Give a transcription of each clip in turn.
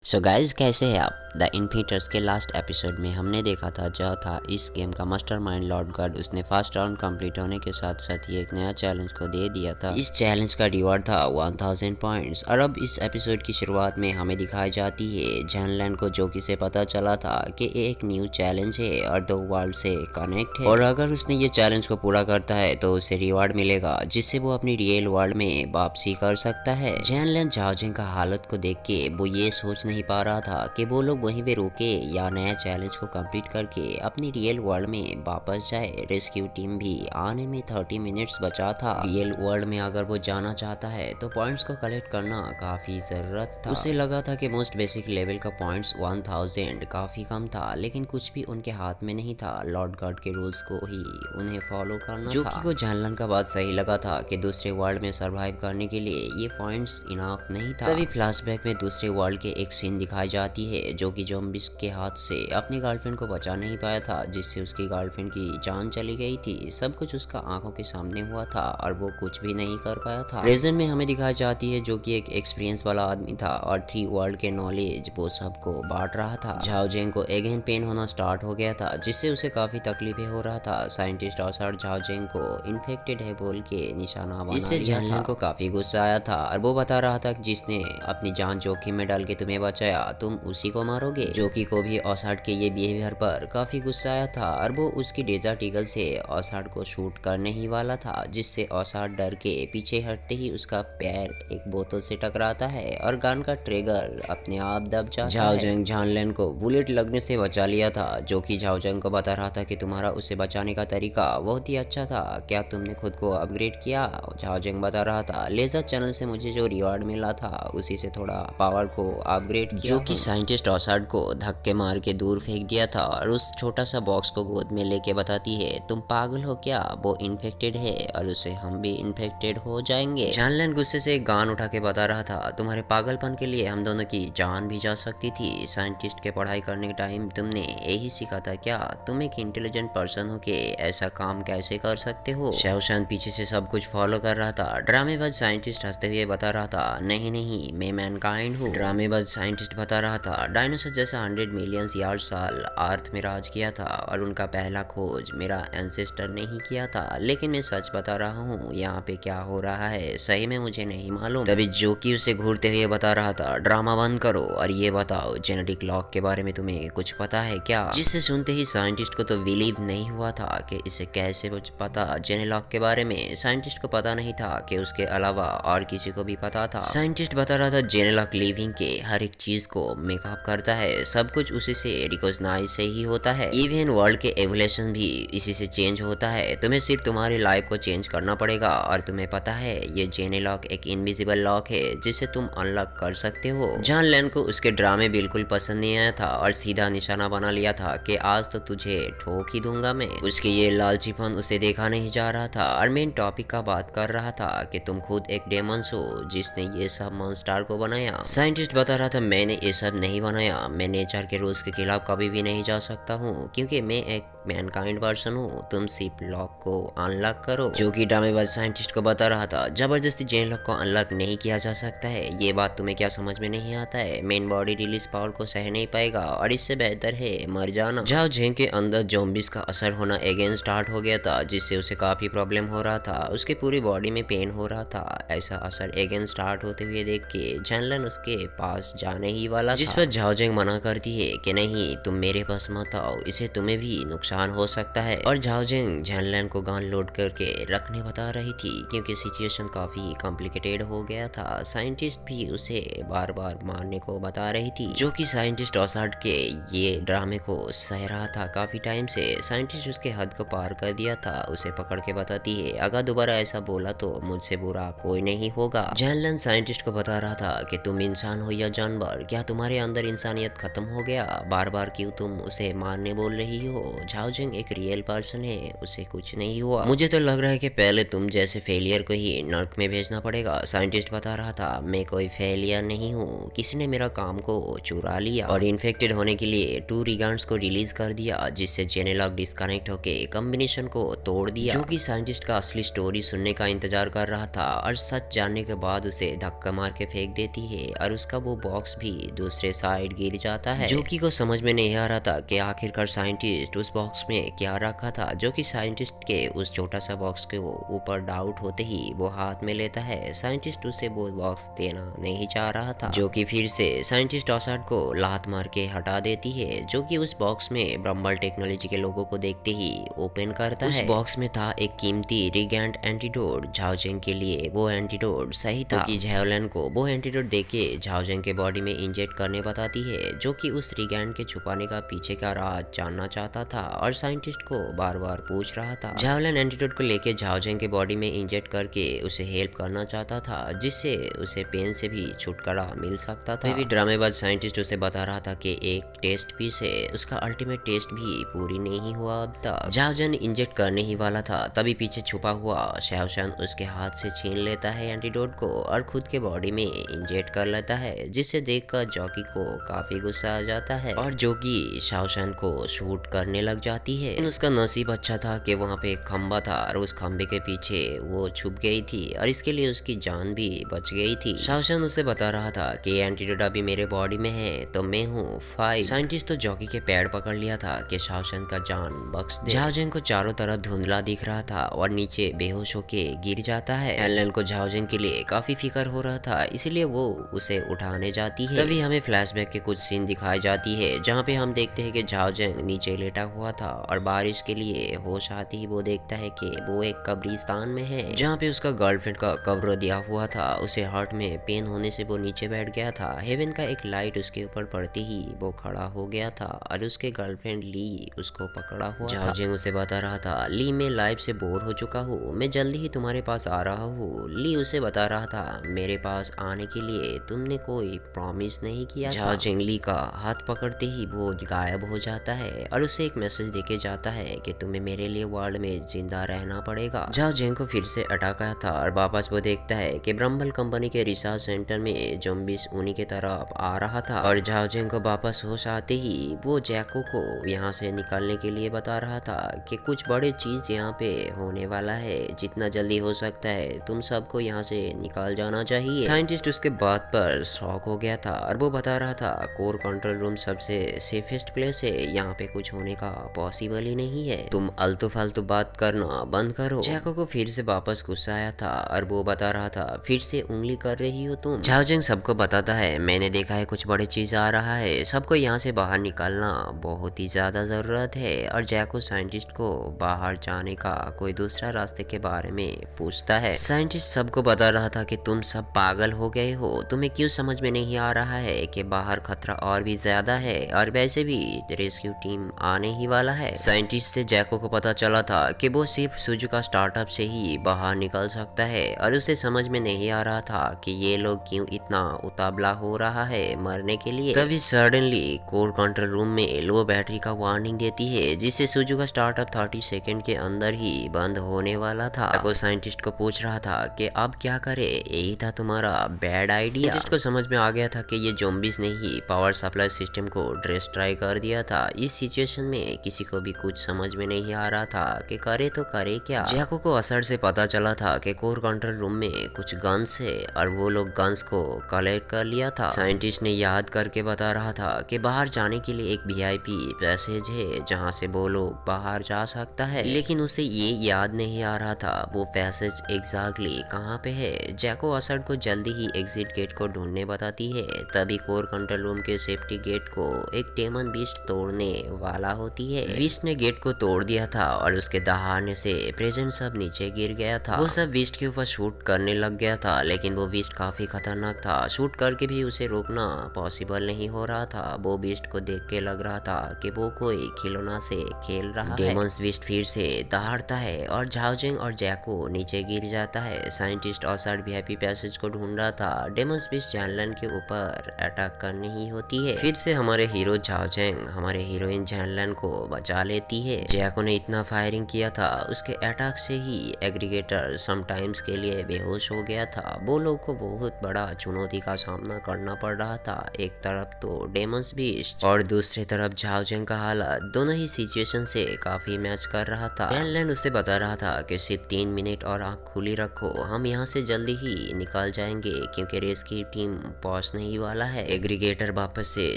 So guys कैसे हैं आप। द इन्फिटर्स के लास्ट एपिसोड में हमने देखा था जो था इस गेम का मास्टरमाइंड लॉर्ड गॉड। उसने फर्स्ट राउंड कंप्लीट होने के साथ साथ ही एक नया चैलेंज को दे दिया था। इस चैलेंज का रिवॉर्ड था 1000 पॉइंट्स। और अब इस एपिसोड की शुरुआत में हमें दिखाई जाती है जैनलैंड को, जो कि से पता चला था कि एक न्यू चैलेंज है और दो वर्ल्ड से कनेक्ट है, और अगर उसने ये चैलेंज को पूरा करता है तो उसे रिवॉर्ड मिलेगा जिससे वो अपनी रियल वर्ल्ड में वापसी कर सकता है। जैनलैंड झाओजिंग का हालत को देख के वो ये सोच नहीं पा रहा था कि वो लोग वहीं पे रुके या नया चैलेंज को कंप्लीट करके अपनी रियल वर्ल्ड में वापस जाए। रेस्क्यू टीम भी आने में 30 मिनट्स बचा था। रियल वर्ल्ड में अगर वो जाना चाहता है तो पॉइंट्स को कलेक्ट करना काफी जरूरत था। उसे लगा था कि मोस्ट बेसिक लेवल का पॉइंट्स 1000 काफी कम था, लेकिन कुछ भी उनके हाथ में नहीं था। लॉर्ड गॉड के रूल्स को ही उन्हें फॉलो करना जो कि को जानलन का बात सही लगा था कि दूसरे वर्ल्ड में सरवाइव करने के लिए ये पॉइंट्स इनफ नहीं था। तभी फ्लैशबैक में दूसरे वर्ल्ड के एक सीन दिखाई जाती है जो कि ज़ॉम्बीज़ के हाथ से अपनी गर्लफ्रेंड को बचा नहीं पाया था, जिससे उसकी गर्लफ्रेंड की जान चली गई थी। सब कुछ उसका आंखों के सामने हुआ था और वो कुछ भी नहीं कर पाया था। प्रेजेंट में हमें दिखाई जाती है जो कि एक एक्सपीरियंस वाला आदमी था और 3 वर्ल्ड के नॉलेज वो सबको बांट रहा था। झाओजिंग को अगेन पेन होना स्टार्ट हो गया था, जिससे उसे काफी तकलीफें हो रहा था। साइंटिस्ट और झाओजिंग को इन्फेक्टेड है बोल के निशाना बना इससे जानलन को काफी गुस्सा आया था और वो बता रहा था कि जिसने अपनी जान जोखिम में डाल के तुम्हें बचाया तुम उसी को मारोगे। जोकी को भी ओसाड के ये बिहेवियर पर काफी गुस्सा आया था और वो उसकी डेजर्ट ईगल से ओसाड को शूट करने ही वाला था, जिससे ओसाड डर के पीछे हटते ही उसका पैर एक बोतल से टकराता है और गन का ट्रिगर अपने आप दब जाता है। झाओजिंग जानलन को बुलेट लगने से बचा लिया था। जो कि झाओजिंग को बता रहा था कि तुम्हारा उसे बचाने का तरीका बहुत ही अच्छा था, क्या तुमने खुद को अपग्रेड किया। झाओजिंग बता रहा था लेजर चैनल से मुझे जो रिवॉर्ड मिला था उसी से थोड़ा पावर को अपग्रेड किया, जो कि साइंटिस्ट ओसाड को धक्के मार के दूर फेंक दिया था और उस छोटा सा बॉक्स को गोद में लेके बताती है तुम पागल हो क्या, वो इन्फेक्टेड है और उसे हम भी इन्फेक्टेड हो जाएंगे। जानलन गुस्से से एक गान उठा के बता रहा था तुम्हारे पागलपन के लिए हम दोनों की जान भी जा सकती थी। साइंटिस्ट के पढ़ाई करने के टाइम तुमने यही सीखा था क्या, तुम एक इंटेलिजेंट पर्सन हो के ऐसा काम कैसे कर सकते हो। शाओशान पीछे से सब कुछ फॉलो कर रहा था। ड्रामेबाज साइंटिस्ट हंसते हुए बता रहा था नहीं नहीं मैं मैनकाइंड हूँ। ड्रामेबाज साइंटिस्ट बता रहा था डायनासोर जैसा 100 मिलियन ईयर साल अर्थ में राज किया था और उनका पहला खोज मेरा एंसेस्टर ने ही किया था, लेकिन मैं सच बता रहा हूँ यहाँ पे क्या हो रहा है सही में मुझे नहीं मालूम। तभी जो कि उसे घूरते हुए बता रहा था ड्रामा बंद करो और ये बताओ जेनेटिक लॉक के बारे में तुम्हें कुछ पता है क्या। जिससे सुनते ही साइंटिस्ट को तो बिलीव नहीं हुआ था कि इसे कैसे कुछ पता जेनेलॉक के बारे में। साइंटिस्ट को पता नहीं था कि उसके अलावा और किसी को भी पता था। साइंटिस्ट बता रहा था जेनेलॉक लिविंग के हर एक चीज को मेकअप करता है, सब कुछ उसी से रिकॉग्नाइज से ही होता है, इवन वर्ल्ड के एवोल्यूशन भी इसी से चेंज होता है। तुम्हें सिर्फ तुम्हारी लाइफ को चेंज करना पड़ेगा और तुम्हें पता है ये जेनेलॉक एक इनविजिबल लॉक है जिसे तुम अनलॉक कर सकते हो। जानलन को उसके ड्रामे बिल्कुल पसंद नहीं आया था और सीधा निशाना बना लिया था कि आज तो तुझे ठोक ही दूंगा मैं। उसके ये लालचीपन उसे देखा नहीं जा रहा था और मेन टॉपिक का बात कर रहा था कि तुम खुद एक डेमंस हो जिसने ये सब मॉन्स्टर को बनाया। साइंटिस्ट बता रहा था मैंने ये सब नहीं बनाया, मैं नेचर के रूल्स के खिलाफ कभी भी नहीं जा सकता हूँ क्योंकि मैं एक मैनकाइंड पर्सन हूँ, तुम सिर्फ लॉक को अनलॉक करो। जो कि ड्रामेबाज साइंटिस्ट को बता रहा था जबरदस्ती जेन लॉक को अनलॉक नहीं किया जा सकता है, ये बात तुम्हें क्या समझ में नहीं आता है। मेन बॉडी रिलीज पावर को सह नहीं पाएगा और इससे बेहतर है मर जाना। झाओ झेंग के अंदर ज़ॉम्बीज़ का असर होना अगेन स्टार्ट हो गया था, जिससे उसे काफी प्रॉब्लम हो रहा था, उसके पूरी बॉडी में पेन हो रहा था। ऐसा असर अगेन स्टार्ट होते हुए देख के जानलन उसके पास जाने ही वाला जिस पर झाओ झेंग मना करती है कि नहीं तुम मेरे पास मत आओ, इसे तुम्हें भी नुकसान हो सकता है। और झाओ झेंग जानलन को गन लोड करके रखने बता रही थी क्योंकि सिचुएशन काफी कॉम्प्लिकेटेड हो गया था। साइंटिस्ट भी उसे बार बार मारने को बता रही थी। जो कि साइंटिस्ट ओसाड के ये ड्रामे को सह रहा था काफी टाइम से। साइंटिस्ट उसके हद को पार कर दिया था, उसे पकड़ के बताती है अगर दोबारा ऐसा बोला तो मुझसे बुरा कोई नहीं होगा। जानलन साइंटिस्ट को बता रहा था कि तुम इंसान हो या जानवर, क्या तुम्हारे अंदर इंसानियत खत्म हो गया, बार बार क्यों तुम उसे मारने बोल रही हो। झाओ झाओ जिंग एक रियल पर्सन है, उसे कुछ नहीं हुआ। मुझे तो लग रहा है कि पहले तुम जैसे फेलियर को ही नर्क में भेजना पड़ेगा। साइंटिस्ट बता रहा था, मैं कोई फेलियर नहीं हूँ, किसी ने मेरा काम को चुरा लिया और इन्फेक्टेड होने के लिए 2 रिगार्ड्स को रिलीज कर दिया, जिससे जेनेलॉग डिस्कनेक्ट होके कॉम्बिनेशन को तोड़ दिया। जो कि साइंटिस्ट का असली स्टोरी सुनने का इंतजार कर रहा था और सच जानने के बाद उसे धक्का मार के फेंक देती है और उसका वो बॉक्स भी दूसरे साइड गिर जाता है। जो कि को समझ में नहीं आ रहा था कि आखिरकार साइंटिस्ट उस बॉक्स में क्या रखा था। जो कि साइंटिस्ट के उस छोटा सा बॉक्स के ऊपर डाउट होते ही वो हाथ में लेता है। साइंटिस्ट उसे वो बॉक्स देना नहीं चाह रहा था, जो कि फिर से साइंटिस्ट ऑसार्ड को लात मार के हटा देती है। जो कि उस बॉक्स में ब्रम्बल टेक्नोलॉजी के लोगों को देखते ही ओपन करता है। उस बॉक्स में था एक कीमती रिगैंड एंटीडोट झाओ जिंग के लिए। वो एंटीडोट सही था कि झाओलन को वो एंटीडोट देके झाओ जिंग के बॉडी में इंजेक्ट करने बताती है। जो कि उस रिगैंड के छुपाने का पीछे का राज जानना चाहता था और साइंटिस्ट को बार बार पूछ रहा था। झाओलन एंटीडोट को लेके झाओ जिंग के बॉडी में इंजेक्ट करके उसे हेल्प करना चाहता था, जिससे उसे पेन से भी छुटकारा मिल सकता था। भी ड्रामेबाज साइंटिस्ट उसे बता रहा था कि एक टेस्ट पीस है, उसका अल्टीमेट टेस्ट भी पूरी नहीं हुआ अब तक। झाओ जिंग इंजेक्ट करने ही वाला था, तभी पीछे छुपा हुआ शाओशान उसके हाथ से छीन लेता है एंटीडोट को और खुद के बॉडी में इंजेक्ट कर लेता है, जिसे देखकर जॉकी को काफी गुस्सा आ जाता है और जोगी शाओशान को शूट करने लग जाती है। लेकिन उसका नसीब अच्छा था कि वहाँ पे एक खंबा था और उस खंबे के पीछे वो छुप गई थी और इसके लिए उसकी जान भी बच गई थी। शाओशान उसे बता रहा था कि एंटीडोट अभी मेरे बॉडी में है तो मैं हूँ फाइव। साइंटिस्ट तो जॉकी के पैर पकड़ लिया था कि शाओशान का जान बख्श दे। झाओ जिंग को चारों तरफ धुंधला दिख रहा था और नीचे बेहोश होके गिर जाता है। एलन को झाओ जिंग के लिए काफी फिक्र हो रहा था, इसलिए वो उसे उठाने जाती है। तभी हमें फ्लैशबैक के कुछ सीन दिखाई जाती है, जहाँ पे हम देखते हैं कि झाओ जिंग नीचे लेटा हुआ था और बारिश के लिए होश आती ही वो देखता है कि वो एक कब्रिस्तान में है, जहाँ पे उसका गर्लफ्रेंड का कब्र दिया हुआ था। उसे हार्ट में पेन होने से वो नीचे बैठ गया था। हेवन का एक लाइट उसके ऊपर पड़ते ही वो खड़ा हो गया था और उसके गर्लफ्रेंड ली उसको पकड़ा हुआ था। झाओ जिंग उसे बता रहा था, ली मैं लाइफ से बोर हो चुका हूँ, मैं जल्दी ही तुम्हारे पास आ रहा हूँ। ली उसे बता रहा था, मेरे पास आने के लिए तुमने कोई प्रॉमिस नहीं किया। झाओ जिंग ली का हाथ पकड़ते ही वो गायब हो जाता है और उसे एक मैसेज देके जाता है कि तुम्हें मेरे लिए वर्ल्ड में जिंदा रहना पड़ेगा। झाओ जिंग को फिर से अटैक आया था और वापस वो देखता है कि ब्रम्बल कंपनी के रिसर्च सेंटर में ज़ॉम्बीज उन्हीं की तरफ आ रहा था और झाओ जिंग को वापस होश आते ही वो जैको को यहाँ से निकलने के लिए बता रहा था कि कुछ बड़े चीज यहाँ पे होने वाला है, जितना जल्दी हो सकता है तुम सबको यहाँ से निकाल जाना चाहिए। साइंटिस्ट उसके बात पर शॉक हो गया था और वो बता रहा था, कोर कंट्रोल रूम सबसे सेफेस्ट प्लेस है, यहाँ पे कुछ होने का पॉसिबल ही नहीं है, तुम आलतू फालतू बात करना बंद करो। जैको को फिर से वापस गुस्सा आया था और वो बता रहा था, फिर से उंगली कर रही हो तुम। झाओ जिंग सबको बताता है, मैंने देखा है कुछ बड़ी चीज आ रहा है, सबको यहाँ से बाहर निकालना बहुत ही ज्यादा जरूरत है। और जैको साइंटिस्ट को बाहर जाने का कोई दूसरा रास्ते के बारे में पूछता है। साइंटिस्ट सबको बता रहा था कि तुम सब पागल हो गए हो, तुम्हें क्यों समझ में नहीं आ रहा है कि बाहर खतरा और भी ज्यादा है और वैसे भी रेस्क्यू टीम आने ही वाला है। साइंटिस्ट से जैको को पता चला था कि वो सिर्फ सुजुका स्टार्टअप से ही बाहर निकल सकता है और उसे समझ में नहीं आ रहा था कि ये लोग क्यों इतना उतावला हो रहा है मरने के लिए। तभी सडनली कोर कंट्रोल रूम में लो बैटरी का वार्निंग देती है, जिससे सुजुका स्टार्टअप 30 सेकंड के अंदर ही बंद होने वाला था। जैको साइंटिस्ट को पूछ रहा था कि अब क्या करे, यही था तुम्हारा बैड आइडिया। साइंटिस्ट को समझ में आ गया था कि ये ज़ॉम्बीज ने ही पावर सप्लाई सिस्टम को डिस्ट्रॉय कर दिया था। इस सिचुएशन में किसी को भी कुछ समझ में नहीं आ रहा था कि करे तो करे क्या। जैको को असर से पता चला था कि कोर कंट्रोल रूम में कुछ गन्स है और वो लोग गन्स को कलेक्ट कर लिया था। साइंटिस्ट ने याद करके बता रहा था कि बाहर जाने के लिए एक VIP पैसेज है जहाँ से वो लोग बाहर जा सकता है, लेकिन उसे ये याद नहीं आ रहा था वो पैसेज एग्जैक्टली कहाँ पे है। जैको असड को जल्दी ही एग्जिट गेट को ढूंढने बताती है। तभी कोर कंट्रोल रूम के सेफ्टी गेट को एक डेमन बीस्ट तोड़ने वाला होती है। बीस्ट ने गेट को तोड़ दिया था और उसके दहाड़ने से प्रेजेंट सब नीचे गिर गया था। वो सब बीस्ट के ऊपर शूट करने लग गया था, लेकिन वो बीस्ट काफी खतरनाक था, शूट करके भी उसे रोकना पॉसिबल नहीं हो रहा था। वो बीस्ट को देख के लग रहा था कि वो कोई खिलौना से खेल रहा है। डेमंस बीस्ट फिर से दहाड़ता है और झाओ जिंग और जैको नीचे गिर जाता है। साइंटिस्ट ऑसार्ड VIP पैसेज को ढूंढ रहा था। डेमंस बीस्ट जैनलन के ऊपर अटैक करनी ही होती है। फिर से हमारे हीरो झाओ जिंग हमारे हीरोइन जैनलन को बचा लेती है। जैको ने इतना फायरिंग किया था, उसके अटैक से ही एग्रीगेटर समटाइम्स के लिए बेहोश हो गया था। वो लोग को बहुत बड़ा चुनौती का सामना करना पड़ रहा था। एक तरफ तो डेमंस बीस्ट और दूसरी तरफ झाओ जेंग का हालत दोनों ही सिचुएशन से काफी मैच कर रहा था। जैनलन उसे बता रहा था कि सिर्फ 3 मिनट और आंख खुली रखो, हम यहाँ से जल्दी ही निकल जाएंगे क्योंकि रेस की टीम पहुंचने ही वाला है। एग्रीगेटर वापस से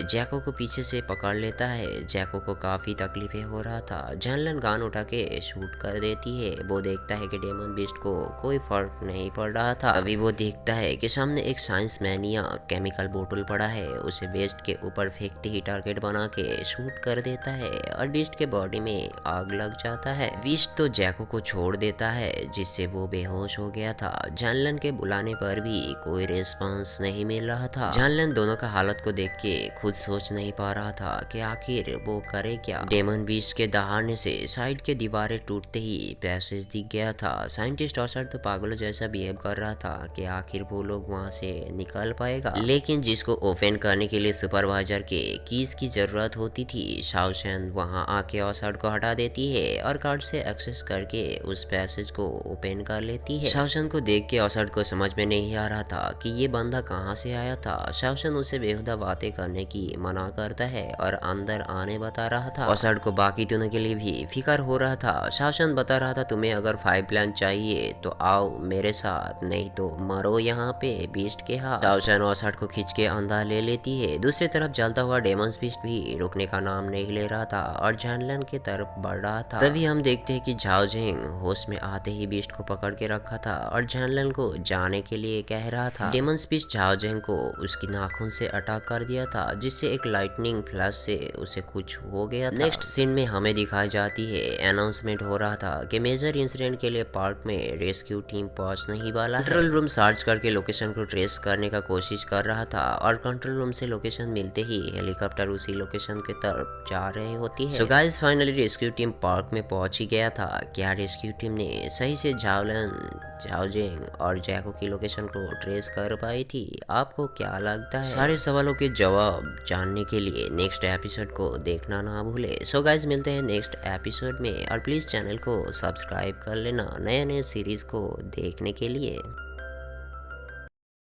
जैको को पीछे से पकड़ लेता है। जैको को काफी तकलीफें हो रहा था। जैनलन गन उठा के शूट कर देती है। वो देखता है कि डेमन बीस्ट को कोई फर्क नहीं पड़ रहा था। अभी वो देखता है कि सामने एक साइंस मैनिया केमिकल बोतल पड़ा है। उसे बेस्ट के ऊपर फेंकते ही टारगेट बना के शूट कर देता है और बीस्ट के बॉडी में आग लग जाता है। बीस्ट तो जैको को छोड़ देता है जिससे वो बेहोश हो गया था। जैनलन के बुलाने पर भी कोई रिस्पांस नहीं मिल रहा था। जैनलन दोनों का हालत को देख के खुद सोच नहीं पा रहा था कि आखिर वो करे क्या। डेमन बीस्ट के दहाड़ने से साइड के दीवारें टूटते ही पैसेज दिख गया था। साइंटिस्ट ऑसर तो पागलों जैसा बिहेव कर रहा था कि आखिर वो लोग वहाँ से निकल पाएगा, लेकिन जिसको ओपन करने के लिए सुपरवाइजर के कीज की जरूरत होती थी, शाओशन वहाँ आके ऑसर को हटा देती है और कार्ड से एक्सेस करके उस पैसेज को ओपन कर लेती है। शाओशन को देख के ऑसर को समझ में नहीं आ रहा था कि ये बंदा कहाँ से आया था। शाओशन उसे बेहुदा बातें करने की मना करता है और अंदर आने बता रहा था। ऑसर को बाकी दोनों के लिए भी फिक्र हो रहा था। शाओशन बता रहा था तुम्हें अगर 5 प्लान चाहिए तो आओ मेरे साथ, नहीं तो मरो यहाँ पे बीस्ट के हाथ। शाओशन ऑसर को खींच के अंदर ले लेती है। दूसरी तरफ जलता हुआ डेमंस बीस्ट भी रुकने का नाम नहीं ले रहा था और जैनलन की तरफ बढ़ रहा था। तभी हम देखते हैं कि झाओ जेंग होश में आते ही बीस्ट को पकड़ के रखा था और जैनलन को जाने के लिए कह रहा था। डेमंस बीस्ट झाओ जेंग को उसकी नाखून से अटैक कर दिया था जिससे एक लाइटनिंग फ्लैश से उसे कुछ हो गया था। नेक्स्ट सीन में हमें दिखाई जाती है अनाउंसमेंट हो रहा था कि मेजर इंसिडेंट के लिए पार्क में रेस्क्यू टीम पहुंचने ही वाला है। कंट्रोल रूम सर्च करके लोकेशन को ट्रेस करने का कोशिश कर रहा था और कंट्रोल रूम से लोकेशन मिलते ही हेलीकॉप्टर उसी लोकेशन की तरफ जा रही होती है। So guys finally rescue team park में पहुंच ही गया था। क्या रेस्क्यू टीम ने सही से झाओ जेंग और जैको की लोकेशन को ट्रेस कर पाई थी? आपको क्या लगता है? सारे सवालों के जवाब जानने के लिए नेक्स्ट एपिसोड को देखना ना भूले। सो गाइस मिलते हैं नेक्स्ट एपिसोड में और प्लीज चैनल को सब्सक्राइब कर लेना नए नए सीरीज को देखने के लिए।